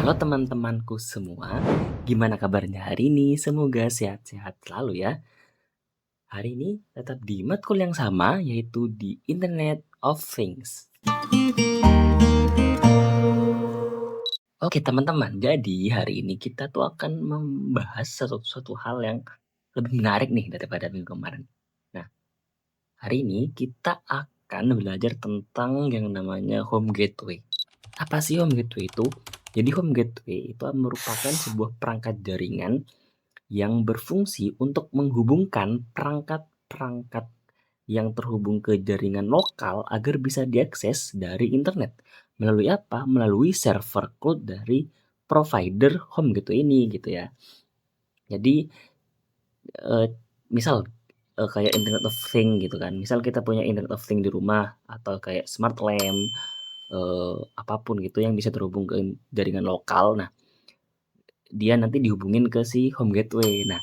Halo teman-temanku semua, gimana kabarnya hari ini? Semoga sehat-sehat selalu ya. Hari ini tetap di matkul yang sama, yaitu di Internet of Things. Oke teman-teman, jadi hari ini kita tuh akan membahas suatu hal yang lebih menarik nih daripada minggu kemarin. Nah, hari ini kita akan belajar tentang yang namanya home gateway. Apa sih home gateway itu? Jadi home gateway itu merupakan sebuah perangkat jaringan yang berfungsi untuk menghubungkan perangkat-perangkat yang terhubung ke jaringan lokal agar bisa diakses dari internet. Melalui apa? Melalui server cloud dari provider home gitu ini gitu ya. Jadi misal kayak Internet of Thing gitu kan. Misal kita punya Internet of Thing di rumah atau kayak smart lamp apapun gitu yang bisa terhubung ke jaringan lokal. Nah, dia nanti dihubungin ke si home gateway. Nah,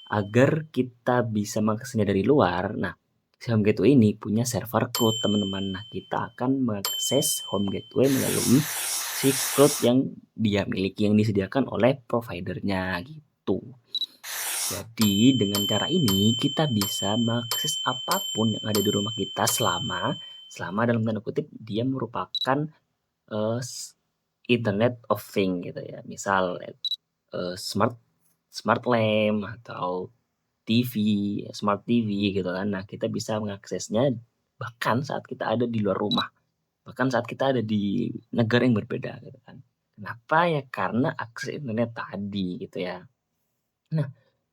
agar kita bisa mengaksesnya dari luar, nah si home gateway ini punya server cloud teman-teman. Nah kita akan mengakses home gateway melalui si cloud yang dia miliki yang disediakan oleh providernya gitu. Jadi dengan cara ini kita bisa mengakses apapun yang ada di rumah kita selama dalam tanda kutip dia merupakan uh, Internet of Thing gitu ya. Misal smart smart lamp atau TV, smart TV gitu kan. Nah, kita bisa mengaksesnya bahkan saat kita ada di luar rumah, bahkan saat kita ada di negara yang berbeda gitu kan. Kenapa ya? Karena akses internet tadi gitu ya. Nah,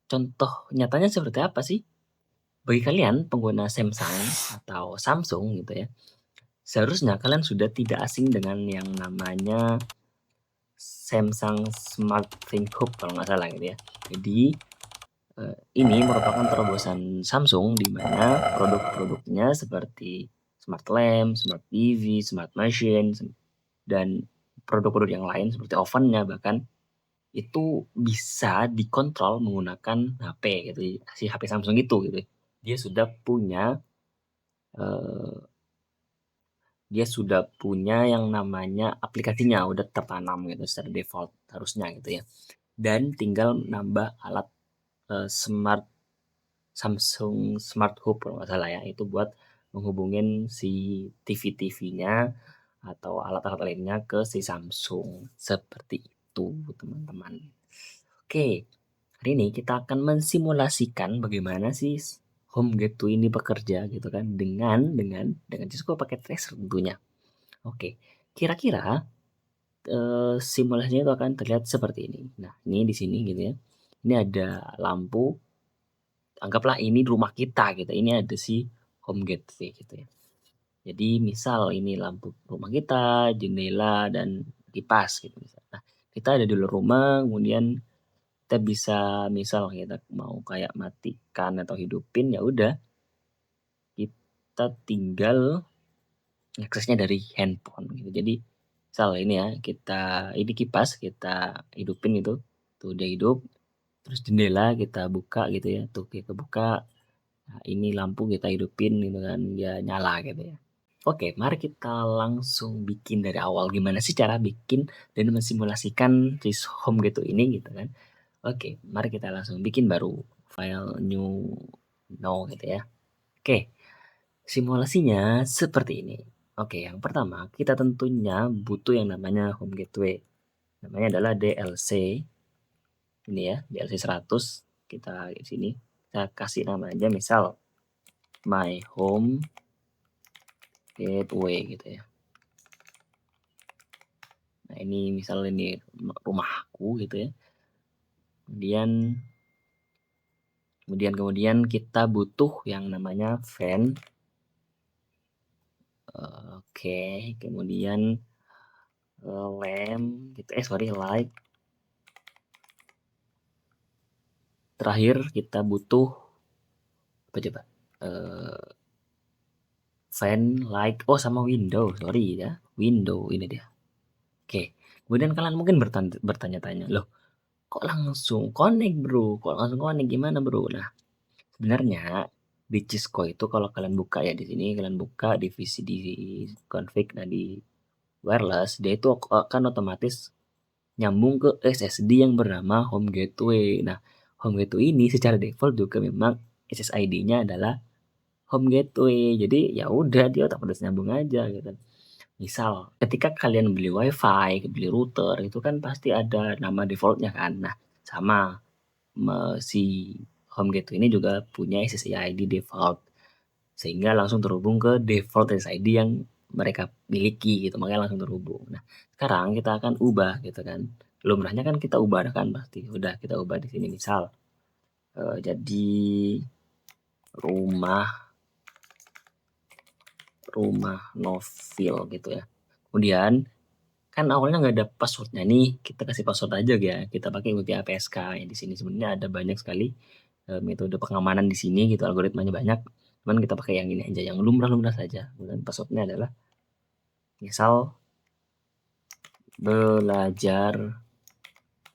contoh nyatanya seperti apa sih? Bagi kalian pengguna Samsung atau Samsung gitu ya, seharusnya kalian sudah tidak asing dengan yang namanya Samsung Smart Think Hub kalau nggak salah gitu ya. Jadi ini merupakan terobosan Samsung di mana produk-produknya seperti smart lamp, smart TV, smart machine, dan produk-produk yang lain seperti ovennya bahkan itu bisa dikontrol menggunakan HP gitu, si HP Samsung itu gitu. Dia sudah punya eh, dia sudah punya yang namanya aplikasinya udah tertanam gitu secara default harusnya gitu ya. Dan tinggal nambah alat smart Samsung Smart Hub kalau nggak salah ya, itu buat menghubungin si TV-TV-nya atau alat-alat lainnya ke si Samsung. Seperti itu, teman-teman. Oke, hari ini kita akan mensimulasikan bagaimana sih home gateway ini bekerja gitu kan dengan Cisco pakai tracer tentunya. Oke, kira-kira simulasinya itu akan terlihat seperti ini. Nah, ini di sini gitu ya. Ini ada lampu, anggaplah ini rumah kita gitu. Ini ada si home gateway gitu ya. Jadi misal ini lampu rumah kita, jendela dan kipas gitu misal. Nah, kita ada di luar rumah, kemudian kita bisa misal kita mau kayak matikan atau hidupin ya udah kita tinggal aksesnya dari handphone gitu. Jadi misal ini ya, ini kipas kita hidupin itu, tuh udah hidup. Terus jendela kita buka gitu ya, tuh kita buka. Nah, ini lampu kita hidupin gitu kan, dia nyala gitu ya. Oke, mari kita langsung bikin dari awal. Gimana sih cara bikin dan mensimulasikan this home gitu ini gitu kan. Oke, mari kita langsung bikin baru file new no gitu ya. Oke, simulasinya seperti ini. Oke, yang pertama kita tentunya butuh yang namanya home gateway. Namanya adalah DLC. Ini ya, DLC 100. Kita di sini kita kasih nama aja misal my home gateway gitu ya. Nah, ini misalnya ini rumahku gitu ya. Kemudian kita butuh yang namanya fan. Oke, kemudian lamp gitu. Sorry, light. Terakhir kita butuh apa coba? Fan, light, sama window. Sorry ya, window ini dia. Oke, kemudian kalian mungkin bertanya-tanya, loh kok langsung connect bro? Kok langsung connect gimana bro? Nah, sebenarnya di Cisco itu kalau kalian buka ya di sini kalian buka divisi di config, nah di wireless dia itu akan otomatis nyambung ke SSD yang bernama Home Gateway. Nah, Home Gateway ini secara default juga memang SSID-nya adalah Home Gateway. Jadi ya udah dia otomatis nyambung aja gitu. Misal ketika kalian beli WiFi, beli router itu kan pasti ada nama defaultnya kan. Nah, sama si Home Gateway ini juga punya SSID default sehingga langsung terhubung ke default SSID yang mereka miliki gitu, makanya langsung terhubung. Nah, sekarang kita akan ubah gitu kan. Lumrahnya kan kita ubah kan pasti. Udah kita ubah di sini misal jadi rumah Novil gitu ya. Kemudian kan awalnya nggak ada passwordnya nih, kita kasih password aja ya. Kita pakai WPA PSK yang di sini sebenarnya ada banyak sekali metode pengamanan di sini gitu, algoritmanya banyak. Cuman kita pakai yang ini aja, yang lumrah-lumrah saja. Kemudian passwordnya adalah misal belajar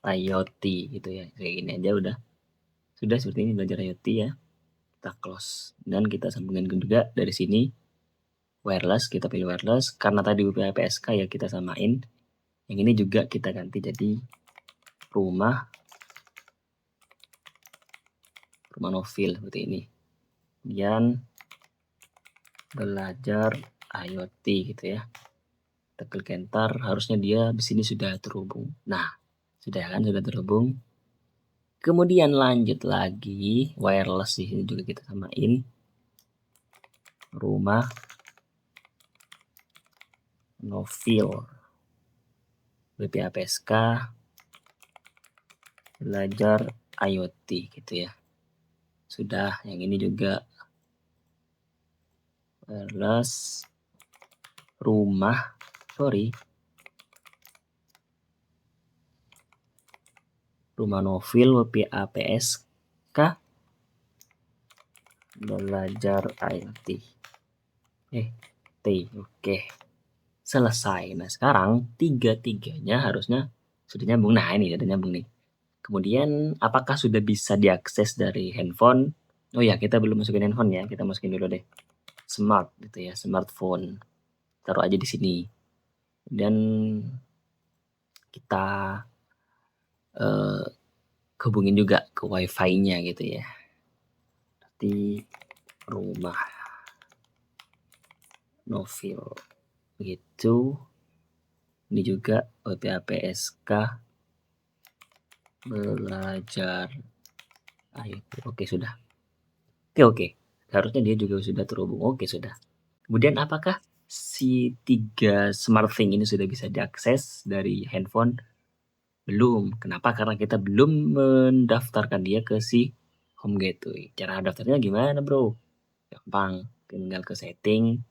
IoT gitu ya. Kayak gini aja udah. Sudah seperti ini belajar IoT ya. Kita close dan kita sambungkan juga dari sini wireless, kita pilih wireless karena tadi WPA PSK ya kita samain. Yang ini juga kita ganti jadi rumah Novil seperti ini. Kemudian belajar IoT gitu ya. Kita klik enter, harusnya dia di sini sudah terhubung. Nah, sudah kan sudah terhubung. Kemudian lanjut lagi wireless di sini juga kita samain rumah Novil WPA PSK belajar IoT gitu ya. Sudah, yang ini juga wireless rumah Novil WPA PSK belajar IoT. Oke. Selesai. Nah, sekarang tiga-tiganya harusnya sudah nyambung. Nah, ini sudah nyambung nih. Kemudian apakah sudah bisa diakses dari handphone? Oh ya, kita belum masukin handphone ya. Kita masukin dulu deh. Smart gitu ya, smartphone. Taruh aja di sini. Dan kita hubungin juga ke wifi-nya gitu ya. Di rumah Novil gitu. Ini juga WPA PSK belajar IoT. Oke, sudah. Oke. Harusnya dia juga sudah terhubung. Oke, sudah. Kemudian apakah si 3 SmartThing ini sudah bisa diakses dari handphone? Belum. Kenapa? Karena kita belum mendaftarkan dia ke si Home Gateway. Cara daftarnya gimana, Bro? Gampang. Tinggal ke setting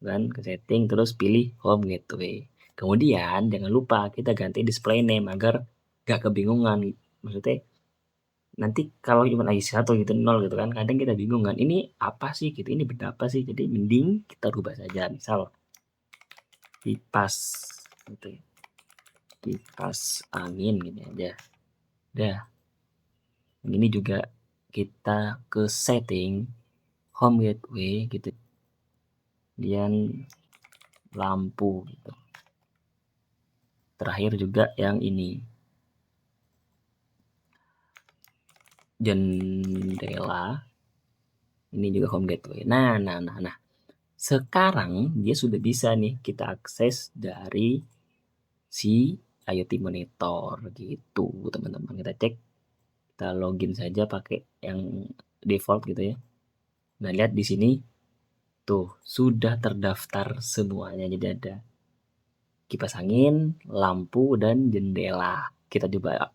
kan, ke setting terus pilih Home Gateway. Kemudian jangan lupa kita ganti display name agar gak kebingungan. Maksudnya nanti kalau cuma IC 1 gitu 0 gitu kan, kadang kita bingung kan, ini apa sih gitu, ini benda apa sih, jadi mending kita rubah saja, misal kipas gitu ya, kipas angin gitu aja. Udah, ini juga kita ke setting Home Gateway gitu, kemudian lampu gitu. Terakhir juga yang ini jendela, ini juga Home Gateway. Nah, sekarang dia sudah bisa nih kita akses dari si IoT monitor gitu, teman-teman. Kita cek, kita login saja pakai yang default gitu ya. Nah, lihat di sini tuh sudah terdaftar semuanya. Jadi ada kipas angin, lampu dan jendela. Kita coba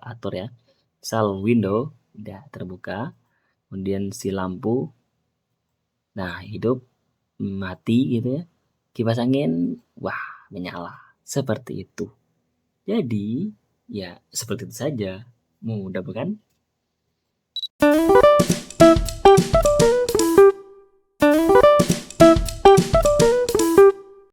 atur ya. Misal window udah terbuka, kemudian si lampu nah hidup, mati gitu ya. Kipas angin wah menyala. Seperti itu. Jadi ya seperti itu saja. Mudah bukan?